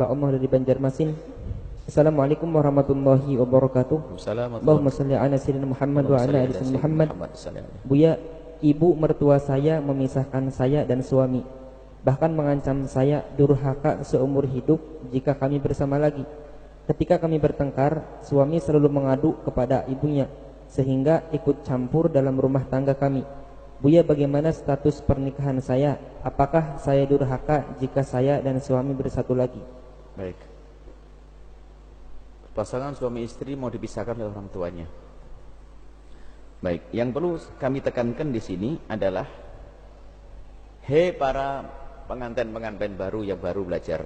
hamba Allah dari Banjarmasin. Assalamualaikum warahmatullahi wabarakatuh. Allahumma shalli ala sayyidina Muhammad wa ala ali sayyidina Muhammad. Buya, ibu mertua saya memisahkan saya dan suami, bahkan mengancam saya durhaka seumur hidup jika kami bersama lagi. Ketika kami bertengkar, suami selalu mengadu kepada ibunya sehingga ikut campur dalam rumah tangga kami. Buya, bagaimana status pernikahan saya? Apakah saya durhaka jika saya dan suami bersatu lagi? Baik. Pasangan suami istri mau dipisahkan oleh orang tuanya. Baik, yang perlu kami tekankan di sini adalah, hei para pengantin-pengantin baru yang baru belajar,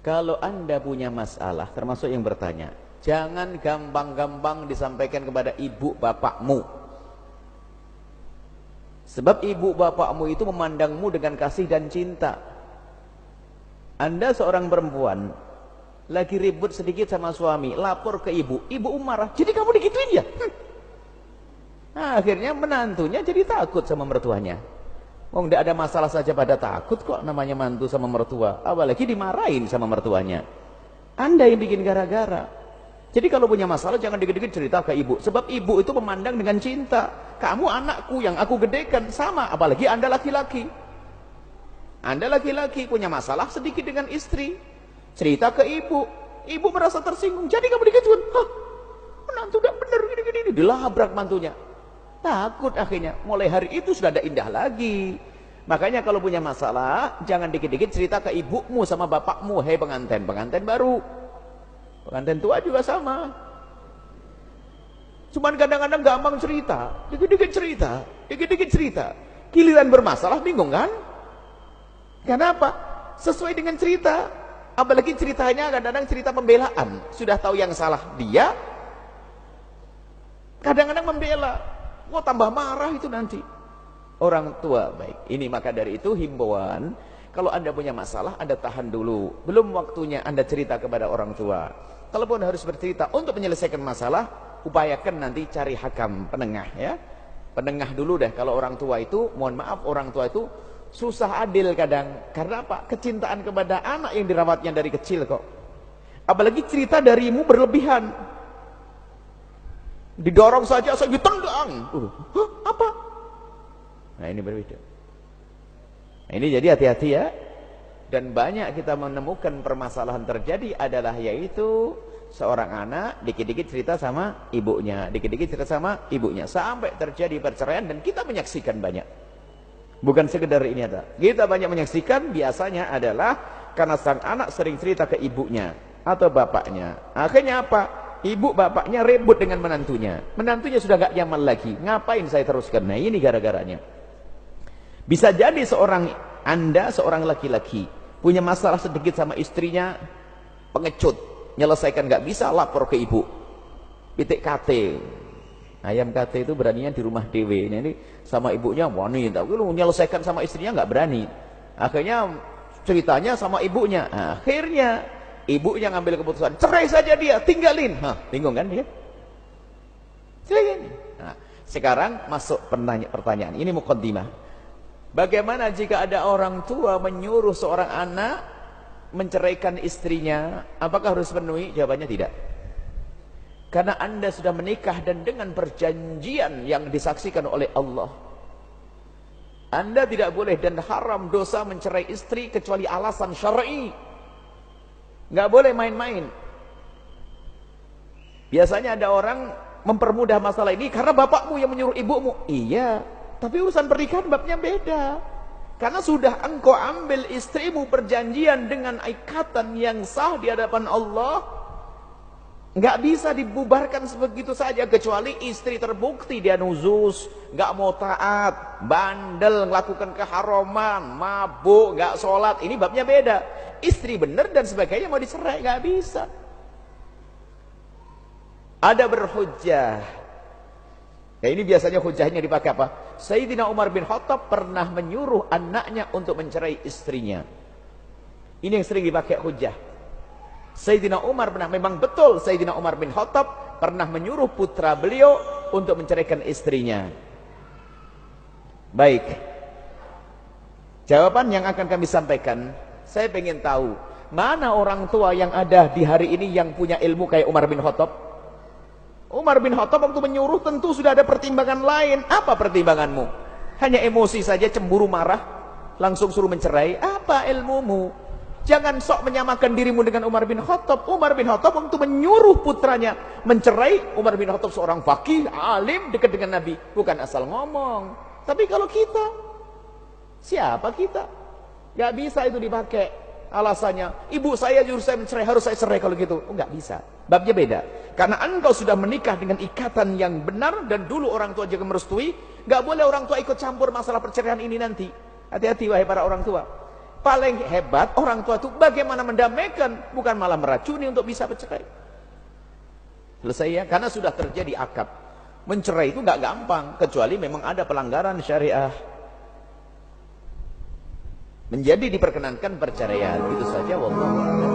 kalau Anda punya masalah, termasuk yang bertanya, jangan gampang-gampang disampaikan kepada ibu bapakmu. Sebab ibu bapakmu itu memandangmu dengan kasih dan cinta. Anda seorang perempuan lagi ribut sedikit sama suami, lapor ke ibu, ibu marah, jadi kamu digituin ya? Nah, akhirnya menantunya jadi takut sama mertuanya. Oh, tidak ada masalah saja pada takut kok, namanya mantu sama mertua, apalagi dimarahin sama mertuanya. Anda yang bikin gara-gara. Jadi kalau punya masalah jangan dikit-dikit cerita ke ibu, sebab ibu itu memandang dengan cinta. Kamu anakku yang aku gedekan, sama, apalagi Anda laki-laki. Anda laki-laki punya masalah sedikit dengan istri, cerita ke ibu, ibu merasa tersinggung, jadi kamu dikituin. Hah, menantu udah bener gini-gini, dilabrak mantunya. Takut akhirnya, mulai hari itu sudah ada indah lagi. Makanya kalau punya masalah jangan dikit-dikit cerita ke ibumu sama bapakmu. Hei pengantin baru, pengantin tua juga sama. Cuman kadang-kadang gampang cerita, dikit-dikit cerita, giliran bermasalah bingung kan? Kenapa? Sesuai dengan cerita. Apalagi ceritanya kadang-kadang cerita pembelaan. Sudah tahu yang salah dia, kadang-kadang membela. Wah, tambah marah itu nanti orang tua. Baik, ini maka dari itu himbauan, kalau Anda punya masalah, Anda tahan dulu, belum waktunya Anda cerita kepada orang tua. Kalaupun harus bercerita untuk menyelesaikan masalah, upayakan nanti cari hakam, penengah ya. Penengah dulu deh. Kalau orang tua itu, mohon maaf, orang tua itu susah adil kadang. Karena apa? Kecintaan kepada anak yang dirawatnya dari kecil kok. Apalagi cerita darimu berlebihan, didorong saja saya ditendang. Hah, apa? Nah, ini berbeda. Nah, ini jadi hati-hati ya. Dan banyak kita menemukan permasalahan terjadi adalah yaitu seorang anak dikit-dikit cerita sama ibunya, dikit-dikit cerita sama ibunya, sampai terjadi perceraian. Dan kita menyaksikan banyak. Bukan sekedar ini ada. Kita banyak menyaksikan biasanya adalah karena sang anak sering cerita ke ibunya atau bapaknya. Akhirnya apa? Ibu bapaknya ribut dengan menantunya. Menantunya sudah gak nyaman lagi. Ngapain saya teruskan? Nah, ini gara-garanya. Bisa jadi Anda seorang laki-laki punya masalah sedikit sama istrinya, pengecut, nyelesaikan gak bisa, lapor ke ibu. Pitik kate. Ayam kate itu beraninya di rumah dewe. Nah, ini sama ibunya wani, tapi lu menyelesaikan sama istrinya nggak berani. Akhirnya ceritanya sama ibunya. Akhirnya ibunya ngambil keputusan, cerai saja dia, tinggalin. Hah, bingung kan dia? Nah, sekarang masuk pertanyaan. Ini muqaddimah. Bagaimana jika ada orang tua menyuruh seorang anak menceraikan istrinya? Apakah harus penuhi? Jawabannya tidak. Karena Anda sudah menikah dan dengan perjanjian yang disaksikan oleh Allah. Anda tidak boleh dan haram dosa mencerai istri kecuali alasan syar'i. Nggak boleh main-main. Biasanya ada orang mempermudah masalah ini karena bapakmu yang menyuruh ibumu. Iya, tapi urusan pernikahan babnya beda. Karena sudah engkau ambil istrimu perjanjian dengan ikatan yang sah di hadapan Allah. Nggak bisa dibubarkan sebegitu saja, kecuali istri terbukti dia nuzus, nggak mau taat, bandel, melakukan keharaman, mabuk, nggak sholat. Ini babnya beda. Istri benar dan sebagainya mau dicerai, nggak bisa. Ada berhujjah. Ya, ini biasanya hujahnya dipakai apa? Sayyidina Umar bin Khattab pernah menyuruh anaknya untuk mencerai istrinya. Ini yang sering dipakai hujah. Sayyidina Umar memang betul Sayyidina Umar bin Khattab pernah menyuruh putra beliau untuk menceraikan istrinya. Baik. Jawaban yang akan kami sampaikan, Saya pengen tahu, mana orang tua yang ada di hari ini yang punya ilmu kayak Umar bin Khattab? Umar bin Khattab waktu menyuruh tentu sudah ada pertimbangan lain. Apa pertimbanganmu? Hanya emosi saja, cemburu, marah, langsung suruh mencerai. Apa ilmumu? Jangan sok menyamakan dirimu dengan Umar bin Khattab. Umar bin Khattab waktu menyuruh putranya mencerai, Umar bin Khattab seorang faqih, alim, dekat dengan Nabi. Bukan asal ngomong. Tapi kalau kita, siapa kita? Gak bisa itu dipakai alasannya, ibu saya jujur saya mencerai, harus saya cerai kalau gitu. Enggak bisa, babnya beda. Karena engkau sudah menikah dengan ikatan yang benar, dan dulu orang tua juga merestui. Gak boleh orang tua ikut campur masalah perceraian ini nanti. Hati-hati wahai para orang tua. Paling hebat orang tua itu bagaimana mendamaikan, bukan malah meracuni untuk bisa bercerai. Selesai ya, karena sudah terjadi akad. Mencerai itu gak gampang, kecuali memang ada pelanggaran syariah. Menjadi diperkenankan perceraian, itu saja. Wallahu a'lam.